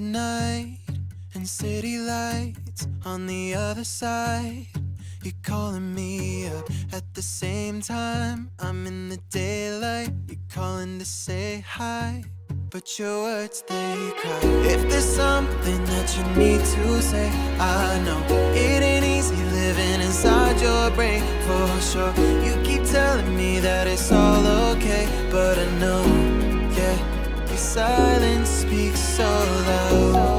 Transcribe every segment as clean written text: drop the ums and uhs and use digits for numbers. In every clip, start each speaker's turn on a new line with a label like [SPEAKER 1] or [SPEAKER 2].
[SPEAKER 1] midnight and city lights on the other side. You're calling me up at the same time. I'm in the daylight. You're calling to say hi, but your words, they cry. If there's something that you need to say, I know it ain't easy living inside your brain, for sure. You keep telling me that it's all okay, but I know, yeah, your silence speaks so loud.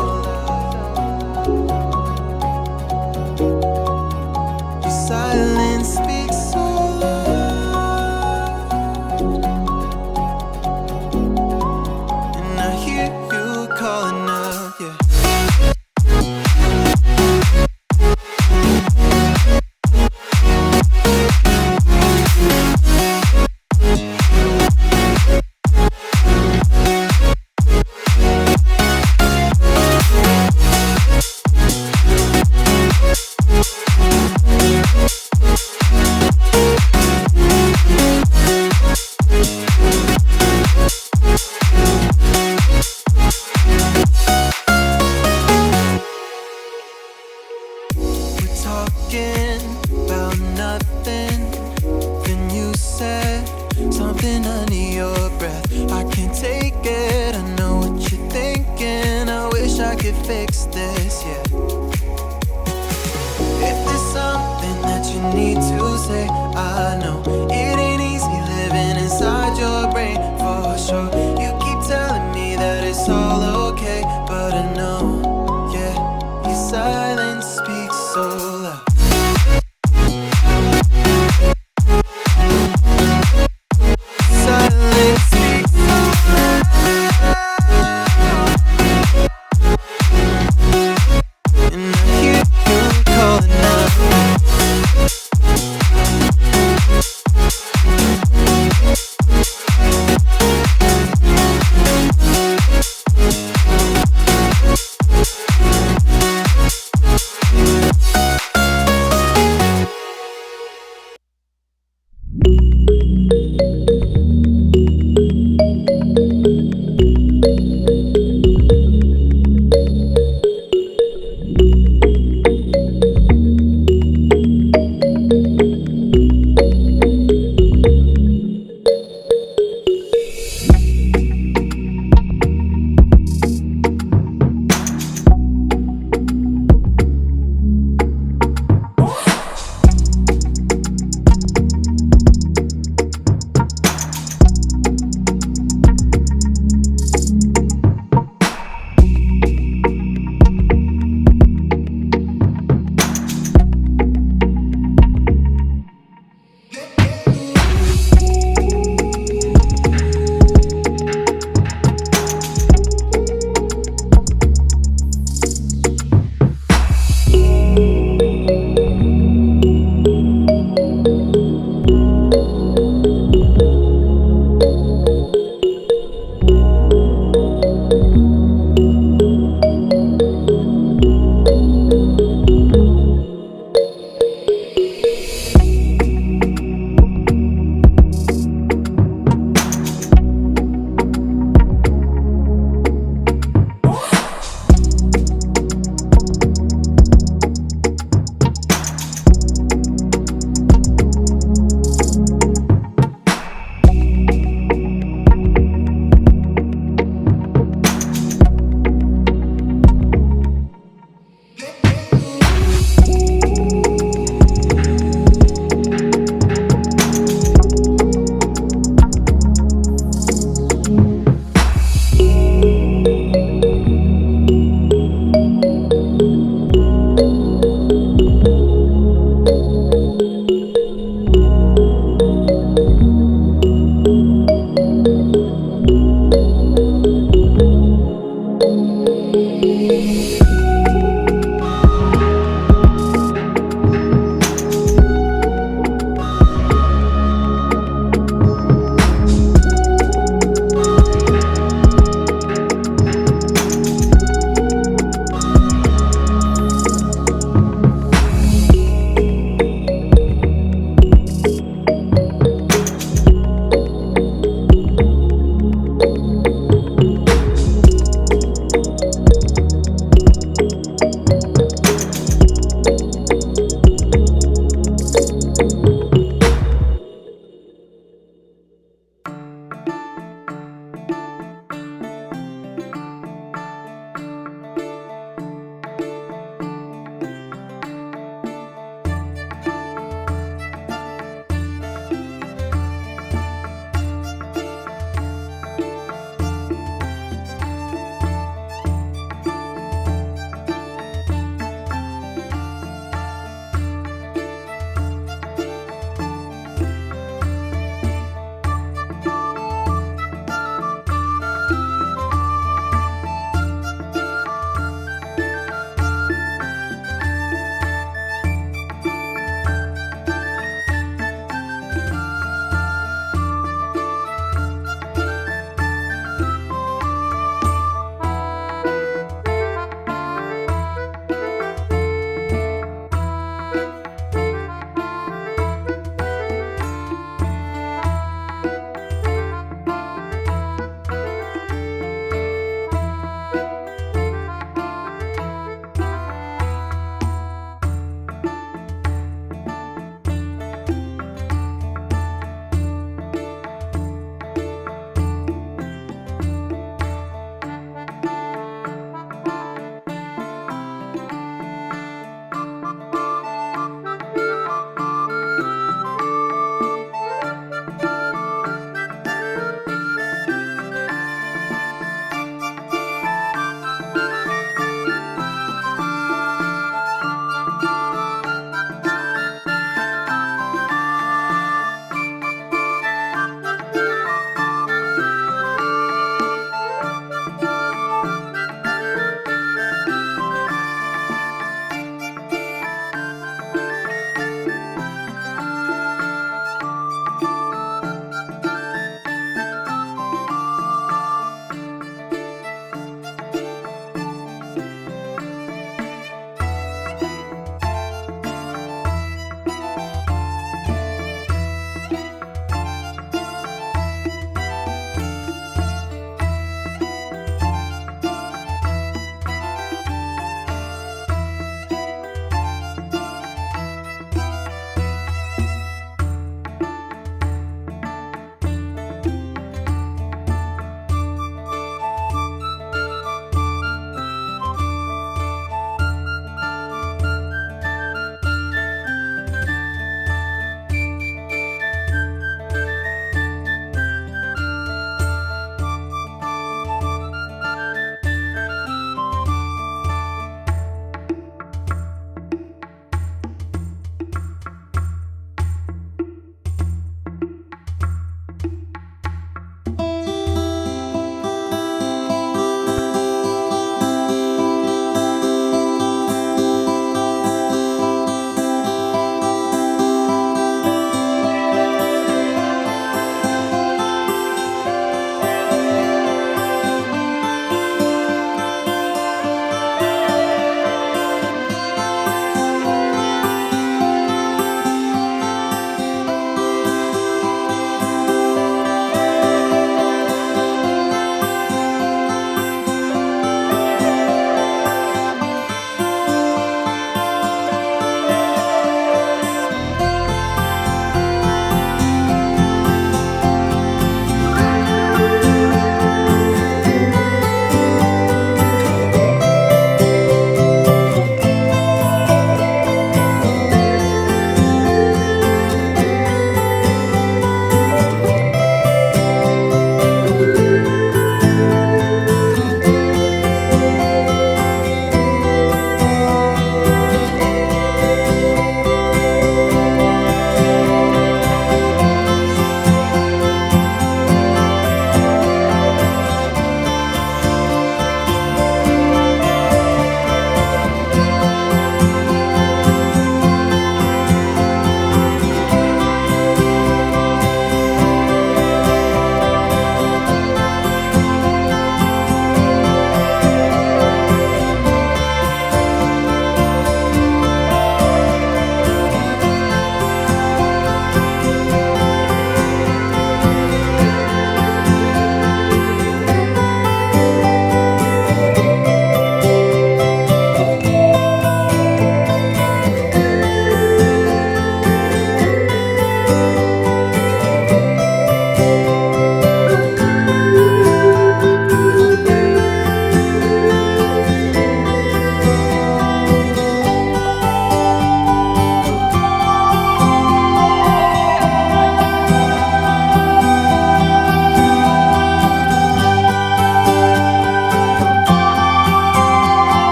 [SPEAKER 1] Your silence speaks so loud, and I hear you calling up, yeah. Talking about nothing, then you said something under your breath. I can't take it, I know what you're thinking. I wish I could fix this, yeah. If there's something that you need to say, I know it ain't easy living inside your brain, for sure. You keep telling me that it's all okay, but I know, yeah, your silence speaks so loud. Silence speaks so loud.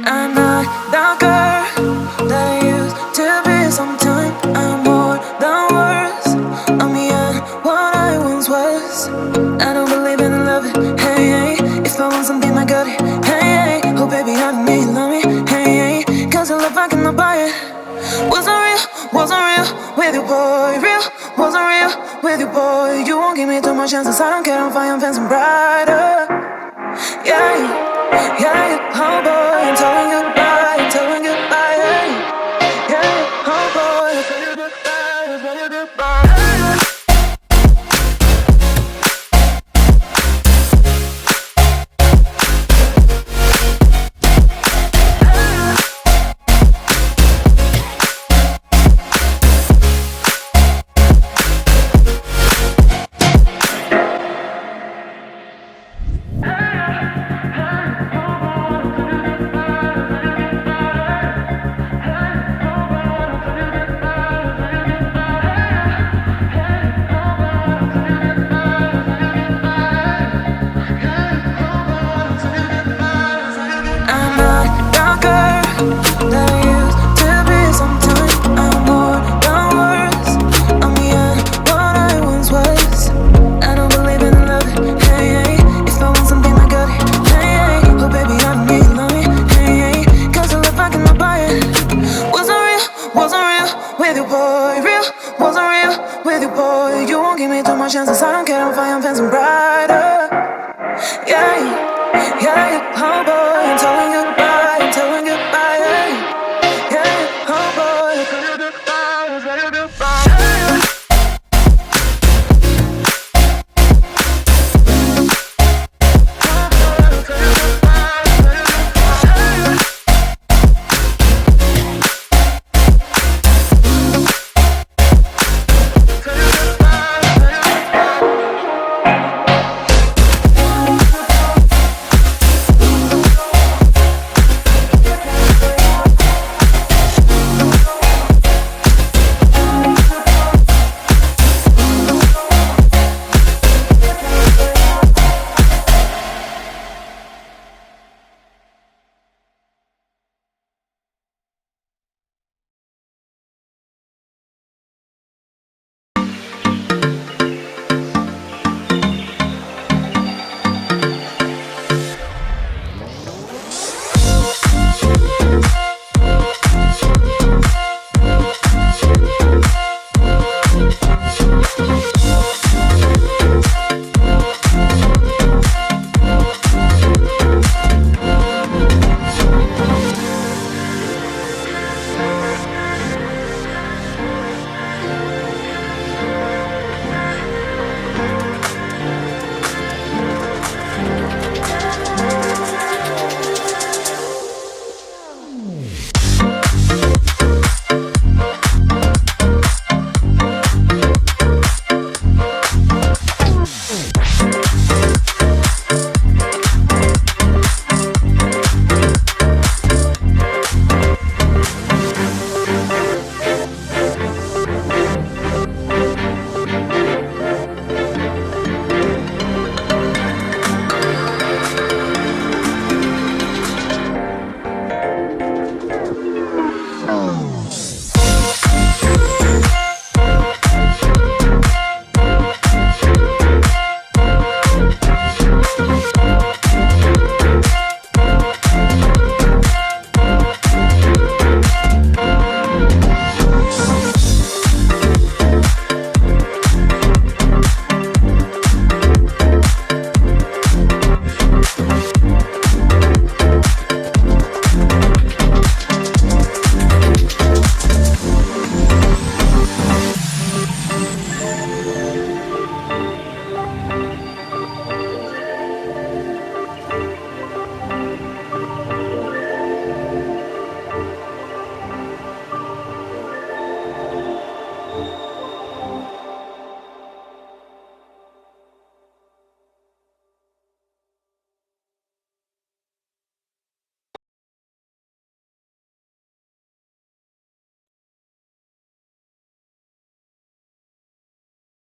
[SPEAKER 2] I'm not the girl that I used to be. Sometime I'm more than words. I'm beyond what I once was. I don't believe in love, hey, hey. If I want something, I got it, hey, hey. Oh baby, I don't need love me, hey, hey. Cause the love I cannot buy it. Wasn't real with you, boy. Real, wasn't real with you, boy. You won't give me too much chances. I don't care, I'm fine, I'm fancy brighter. Yeah, yeah, oh boy, I'm telling goodbye, I'm telling goodbye. Yeah, yeah, oh boy, I'm telling goodbye, I'm telling goodbye. I'm not the girl that I used to be. Sometimes I'm more than words. I'm beyond what I once was. I don't believe in love, hey, hey. If I want something, I got it, hey, hey. Oh baby, I don't need love me, hey, hey. Cause the love I cannot buy it. Wasn't real with you, boy. Real, wasn't real with you, boy. You won't give me too much chances. I don't care, I'm fine, I'm fancy brighter. Yeah, yeah,